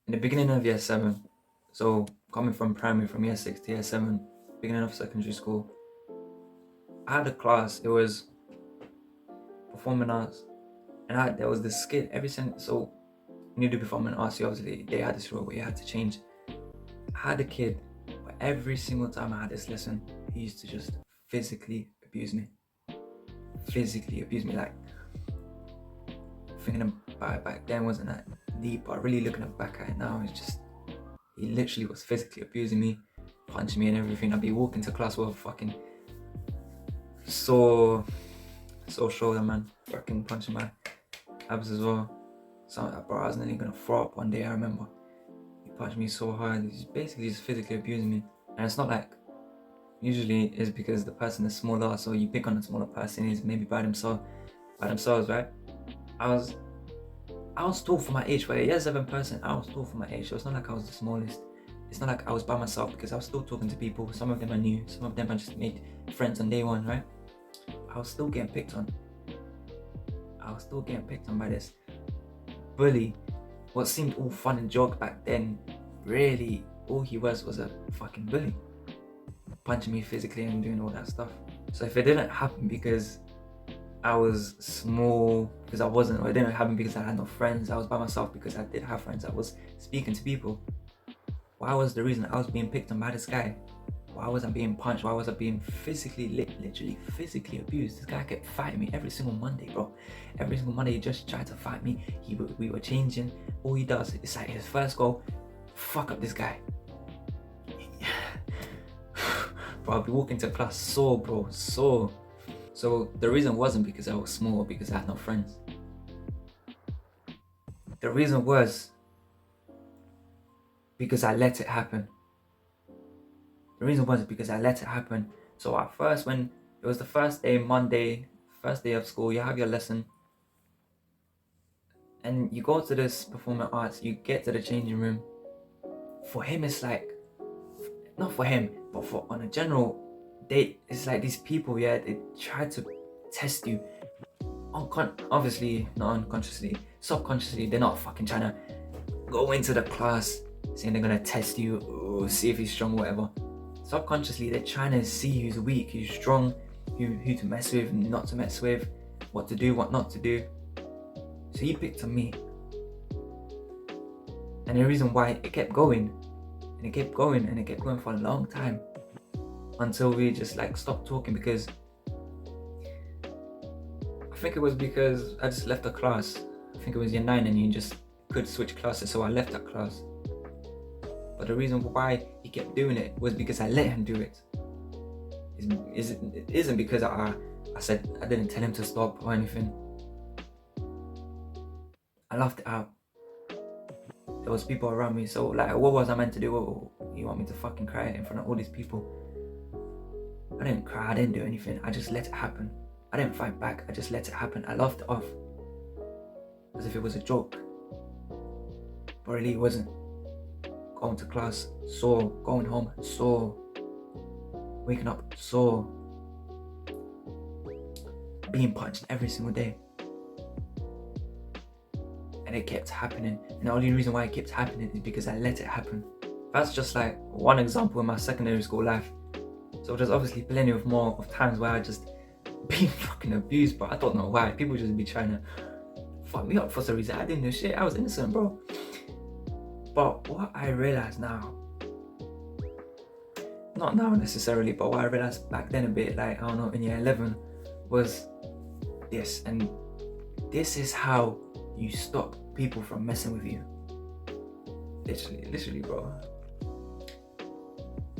in the beginning of year 7, so coming from primary from year 6 to year 7, beginning of secondary school, I had a class. It was performing arts, and there was this skit every single. So when you do performing arts, you obviously they had this rule where you had to change. I had a kid, but every single time I had this lesson, he used to just physically abuse me. Physically abuse me, like thinking about it back then wasn't that deep, but really looking back at it now, it's just he literally was physically abusing me, punching me and everything. I'd be walking to class with a fucking sore shoulder, man, fucking punching my abs as well. So bro, I was nearly gonna throw up one day. I remember he punched me so hard. He's basically just physically abusing me, and it's not like usually it's because the person is smaller, so you pick on a smaller person. He's maybe by themselves, right? I was tall for my age. For a year 7 person, I was tall for my age. So it's not like I was the smallest. It's not like I was by myself, because I was still talking to people. Some of them I knew, some of them I just made friends on day 1, right? I was still getting picked on. By this bully. What seemed all fun and joke back then, really, all he was a fucking bully. Punching me physically and doing all that stuff. So if it didn't happen because I was small, because I wasn't, or it didn't happen because I had no friends, I was by myself because I did have friends, I was speaking to people, why was the reason I was being picked on by this guy? Why was I being punched? Why was I being literally physically abused? This guy kept fighting me every single Monday, bro. Every single Monday he just tried to fight me. We were changing. All he does, it's like his first goal, fuck up this guy. Bro, I'll be walking to class sore, bro, sore. So the reason wasn't because I was small or because I had no friends. The reason was because I let it happen. The reason was because I let it happen. So at first, when it was the first day, Monday, first day of school, you have your lesson, and you go to this performing arts, you get to the changing room. For him, it's like, not for him, but for on a general, it's like these people, yeah, they try to test you. Obviously, not unconsciously, subconsciously, they're not fucking trying to go into the class saying they're gonna test you, or see if he's strong or whatever. Subconsciously, they're trying to see who's weak, who's strong, who to mess with, not to mess with, what to do, what not to do. So he picked on me. And the reason why it kept going, and it kept going, and it kept going for a long time, until we just like stopped talking, because I think it was because I just left the class. I think it was year 9 and you just could switch classes, so I left that class. But the reason why he kept doing it was because I let him do it. It isn't because I said, I didn't tell him to stop or anything. I laughed it out. There was people around me, so like, what was I meant to do? You want me to fucking cry in front of all these people? I didn't cry, I didn't do anything. I just let it happen. I didn't fight back, I just let it happen. I laughed it off, as if it was a joke. But really it wasn't. Going to class, sore. Going home, sore. Waking up, sore. Being punched every single day. And it kept happening. And the only reason why it kept happening is because I let it happen. That's just like one example in my secondary school life. So there's obviously plenty of more of times where I just been fucking abused, but I don't know why. People just be trying to fuck me up for some reason. I didn't do shit. I was innocent, bro. But what I realized now, not now necessarily, but what I realized back then a bit, like, I don't know, in year 11, was this. And this is how you stop people from messing with you. Literally, bro.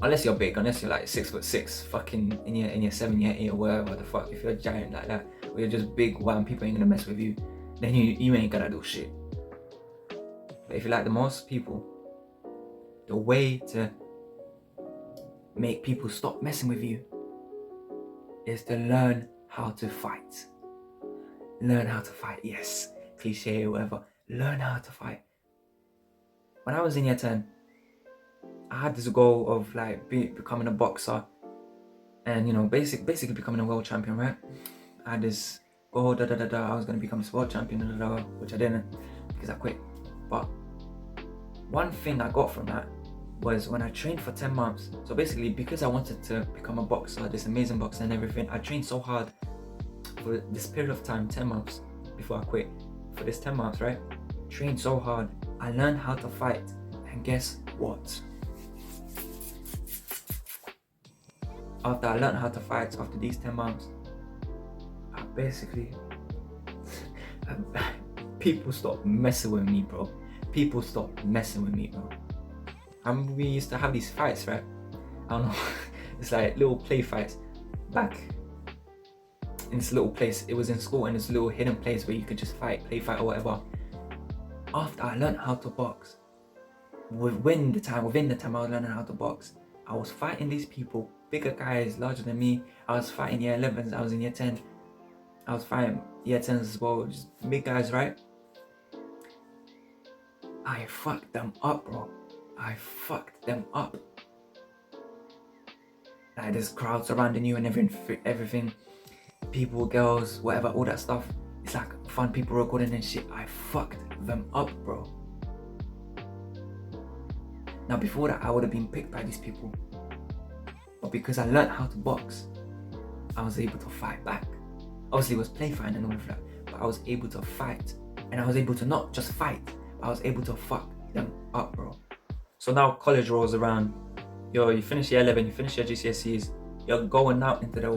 Unless you're big, unless you're like 6'6", fucking in year 7, year 8, or whatever the fuck. If you're a giant like that, or you're just big, wham, people ain't gonna mess with you, then you ain't gonna do shit. But if you're like the most people, the way to make people stop messing with you is to learn how to fight. Learn how to fight, yes, cliche or whatever. Learn how to fight. When I was in year 10, I had this goal of like becoming a boxer, and basically becoming a world champion, right? I had this goal, I was gonna become this world champion, which I didn't because I quit. But one thing I got from that was when I trained for 10 months. So basically, because I wanted to become a boxer, this amazing boxer and everything, I trained so hard for this period of time, 10 months before I quit. For this 10 months, right? Trained so hard. I learned how to fight. And guess what? After I learned how to fight, after these 10 months, I basically... people stopped messing with me, bro. People stopped messing with me, bro. And we used to have these fights, right? I don't know. It's like little play fights back in this little place. It was in school, in this little hidden place where you could just fight, play fight or whatever. After I learned how to box, within the time I was learning how to box, I was fighting these people, bigger guys, larger than me. I was fighting year 11s, I was in year 10. I was fighting year 10s as well, just big guys, right? I fucked them up, bro. I fucked them up. Like, there's crowds surrounding you and everything. People, girls, whatever, all that stuff. It's like fun, people recording and shit. I fucked them up, bro. Now before that, I would have been picked by these people. But because I learned how to box, I was able to fight back. Obviously it was play fighting and all of that, but I was able to fight. And I was able to not just fight, but I was able to fuck them up, bro. So now college rolls around. Yo, you finish year 11, you finish your GCSEs, you're going out into the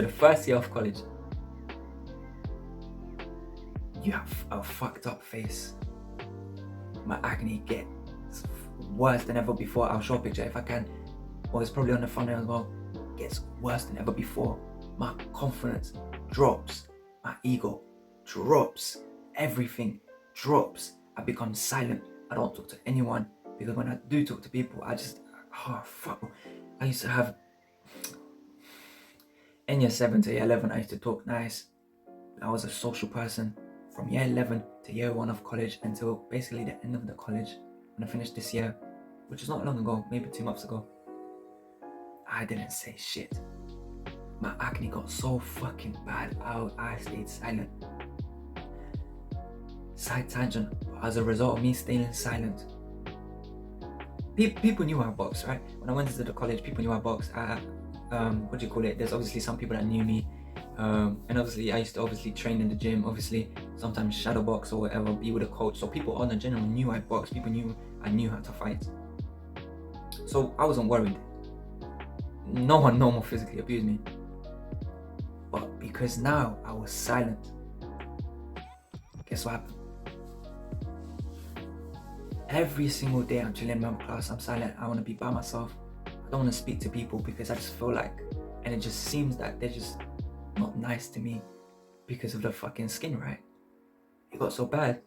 first year of college. You have a fucked up face. My acne gets worse than ever before. I'll show a picture if I can. Or it's probably on the thumbnail as well. It gets worse than ever before. My confidence drops. My ego drops. Everything drops. I become silent. I don't talk to anyone. Because when I do talk to people, I just, oh fuck. I used to have, in year 7 to year 11, I used to talk nice. I was a social person. From year 11 to year 1 of college until basically the end of the college, when I finished this year, which is not long ago, maybe 2 months ago, I didn't say shit. My acne got so fucking bad, I stayed silent. Side tangent, as a result of me staying silent, people knew I boxed, right? When I went into the college, people knew I boxed. What do you call it? There's obviously some people that knew me. And obviously I used to train in the gym, obviously sometimes shadow box or whatever, be with a coach. So people on the general knew I boxed, people knew I knew how to fight. So I wasn't worried. No one no more physically abused me. But because now I was silent, guess what happened? Every single day I'm chilling in my class, I'm silent, I want to be by myself. I don't want to speak to people because I just feel like, and it just seems that they're just not nice to me because of the fucking skin, right? It got so bad.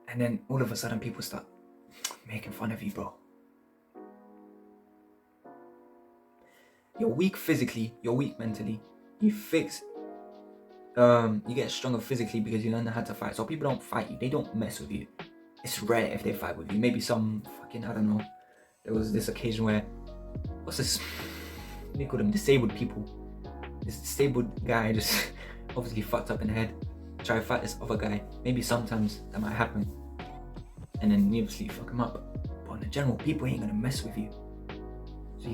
And then all of a sudden people start making fun of you, bro. You're weak physically, you're weak mentally. You get stronger physically because you learn how to fight. So people don't fight you, they don't mess with you. It's rare if they fight with you. Maybe some fucking, I don't know. There was this occasion where, what's this? They call them disabled people. This disabled guy just obviously fucked up in the head. Try to fight this other guy. Maybe sometimes that might happen. And then obviously you fuck him up. But in general, people ain't gonna mess with you. So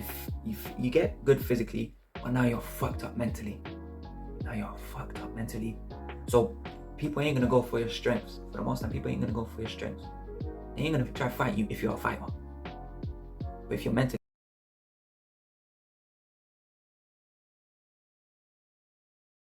you get good physically, but now you're fucked up mentally. So people ain't gonna go for your strengths. For the most time, people ain't gonna go for your strengths. They ain't gonna try to fight you if you're a fighter. But if you're mentally